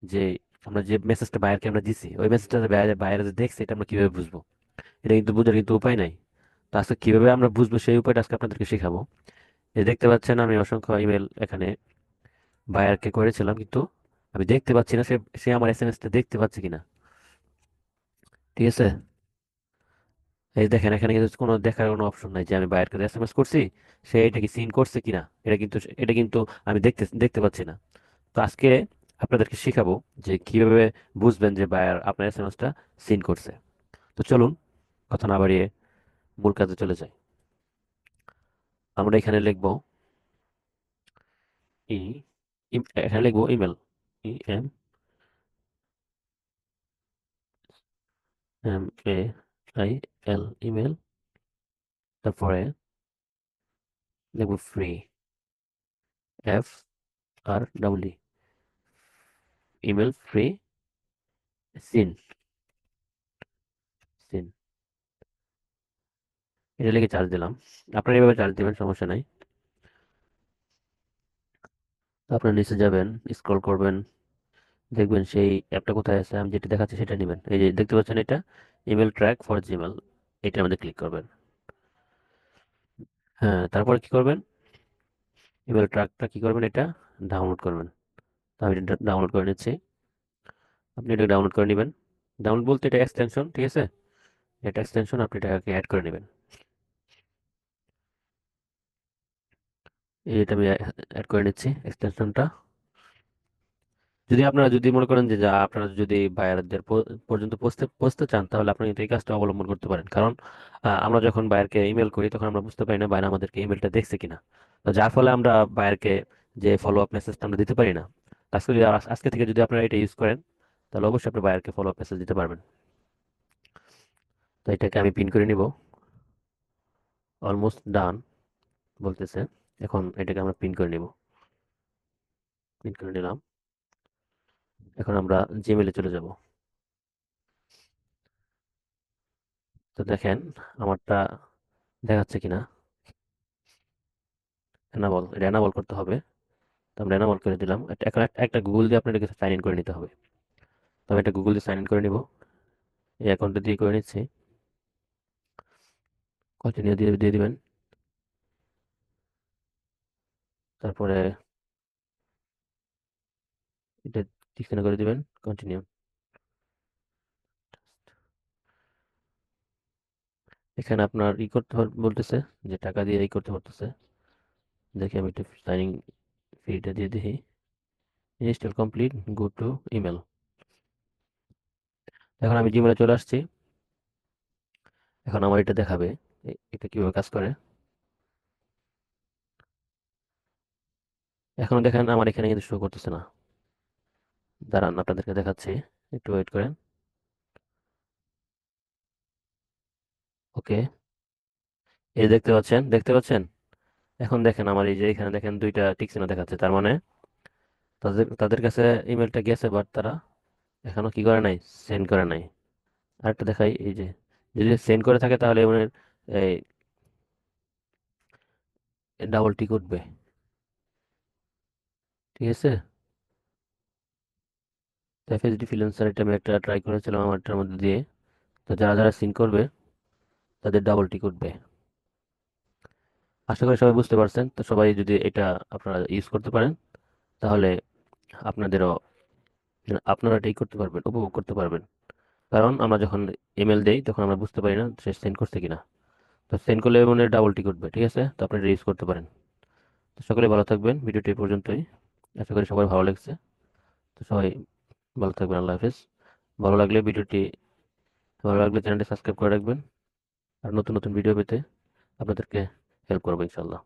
যে আমরা যে মেসেজটা বায়ারকে আমরা দিছি ওই মেসেজটা বাইরে যে দেখছে এটা আমরা কিভাবে বুঝবো? এটা কিন্তু বোঝার কিন্তু উপায় নাই। তো আজকে কিভাবে আমরা বুঝবো সেই উপায়টা আজকে আপনাদেরকে শেখাবো। এই দেখতে পাচ্ছেন আমি অসংখ্য ইমেল এখানে বায়ারকে করেছিলাম, কিন্তু আমি দেখতে পাচ্ছি না সে সে আমার এসএমএসটা দেখতে পাচ্ছে কিনা। ঠিক আছে, এই দেখেন এখানে কিন্তু কোনো দেখার কোনো অপশন নাই যে আমি বায়ারকে এসএমএস করছি, সে এটা কি সিন করছে কিনা। এটা কিন্তু আমি দেখতে দেখতে পাচ্ছি না। তো আজকে আপনাদেরকে শিখাবো যে কিভাবে বুঝবেন যে বায়ার আপনার এসএমএসটা সিন করছে। তো চলুন কথা না বাড়িয়ে মূল কাজে চলে যাই। আমরা এখানে লিখবো ই এখানে লিখবো ইমেল, IMAIL, ইমেল। তারপরে লিখবো ফ্রি, FREE, ইমেল ফ্রি সিন, সিন। এটা লিখে চার্জ দিলাম। আপনারা এভাবে চার্জ দিবেন, সমস্যা নাই। তো আপনারা নিচে যাবেন, স্ক্রল করবেন, দেখবেন সেই অ্যাপটা কোথায় আছে। আমি যেটা দেখাচ্ছি সেটা নেবেন। এই যে দেখতে পাচ্ছেন এটা ইমেল ট্র্যাক ফর জিমেল, এটার মধ্যে ক্লিক করবেন। হ্যাঁ, তারপরে কি করবেন? ইমেল ট্র্যাকটা কি করবেন, এটা ডাউনলোড করবেন। তো আমি এটা ডাউনলোড করে নিচ্ছি। আপনি এটা ডাউনলোড করে নেবেন। ডাউনলোড বলতে এটা এক্সটেনশন, ঠিক আছে? এটা এক্সটেনশন, আপনি এটাকে অ্যাড করে নেবেন। এটা আমি অ্যাড করে নিচ্ছি এক্সটেনশনটা। যদি মনে করেন যে আপনারা যদি বায়ারদের পর্যন্ত পৌঁছতে পৌঁছতে চান, তাহলে আপনি কিন্তু এই কাজটা অবলম্বন করতে পারেন। কারণ আমরা যখন বায়ারকে ইমেল করি তখন আমরা বুঝতে পারি না বায়ার আমাদেরকে ইমেলটা দেখছে কিনা। তো যার ফলে আমরা বায়ারকে যে ফলো আপ মেসেজটা আমরা দিতে পারি না। আজকে থেকে যদি আপনারা এটা ইউজ করেন, তাহলে অবশ্যই আপনি বায়ারকে ফলো আপ মেসেজ দিতে পারবেন। তো এটাকে আমি পিন করে নিব। অলমোস্ট ডান বলতেছে। এখন এটাকে আমরা পিন করে নিব। পিন করে নিলাম। এখন আমরা জিমেলে চলে যাব। তো দেখেন আমারটা দেখাচ্ছে কিনা। এটা এনাবল করতে হবে। তো আমরা এনাবল করে দিলাম। এখন একটা গুগল দিয়ে আপনার কাছে সাইন ইন করে নিতে হবে। তো আমি একটা গুগল দিয়ে সাইন ইন করে নিব। এই অ্যাকাউন্টটা দিয়ে করে নিচ্ছি। কন্টিনিউ দিয়ে দিয়ে দিবেন। তারপরে এটা ঠিকানা করে দিবেন। কন্টিনিউ। এখানে আপনার করতে বলতেছে যে টাকা দিয়ে করতে বলতেছে। দেখি আমি একটু সাইন ইন ফিটা দিয়ে দেখি। Install complete, go to email. এখন আমি জিমেলে চলে আসছি। এখন আমার এটা দেখাবে এটা কিভাবে কাজ করে। এখন দেখেন আমার এখানে কিন্তু শো করতেছে না। দাঁড়ান আপনাদেরকে দেখাচ্ছি, একটু ওয়েট করেন। ওকে, এই দেখতে পাচ্ছেন, দেখতে পাচ্ছেন? এখন দেখেন আমার এই যে এখানে দেখেন দুইটা টিক চিহ্ন দেখাচ্ছে, তার মানে তাদের কাছে ইমেলটা গেছে, বাট তারা এখনো কি করে নাই, সেন্ড করে নাই। আরেকটা দেখাই, এই যে যদি সেন্ড করে থাকে তাহলে ওনার এই ডাবল টিক উঠবে। ঠিক আছে? তো এফএসডি ফ্রিল্যান্সার এটা আমি একটা ট্রাই করেছিলাম আমারটার মধ্যে দিয়ে। তো যারা যারা সিন করবে তাদের ডাবল টিক উঠবে। আশা করি সবাই বুঝতে পারছেন। তো সবাই যদি এটা আপনারা ইউজ করতে পারেন, তাহলে আপনাদেরও আপনারা এটাই করতে পারবেন, উপভোগ করতে পারবেন। কারণ আমরা যখন ইমেল দেই তখন আমরা বুঝতে পারি না সে সেন্ড করছে কিনা। তো সেন্ড করলে মনে ডাবল টিক উঠবে। ঠিক আছে, তো আপনি এটা ইউজ করতে পারেন। তো সকলে ভালো থাকবেন, ভিডিওটি এই পর্যন্তই। আশা করি সবার ভালো লাগছে। তো সবাই ভালো থাকবেন, আল্লাহ হাফেজ। ভালো লাগলে ভিডিওটি ভালো লাগলে চ্যানেলটি সাবস্ক্রাইব করে রাখবেন। আর নতুন নতুন ভিডিও পেতে আপনাদেরকে হেল্প করবো ইনশাল্লাহ।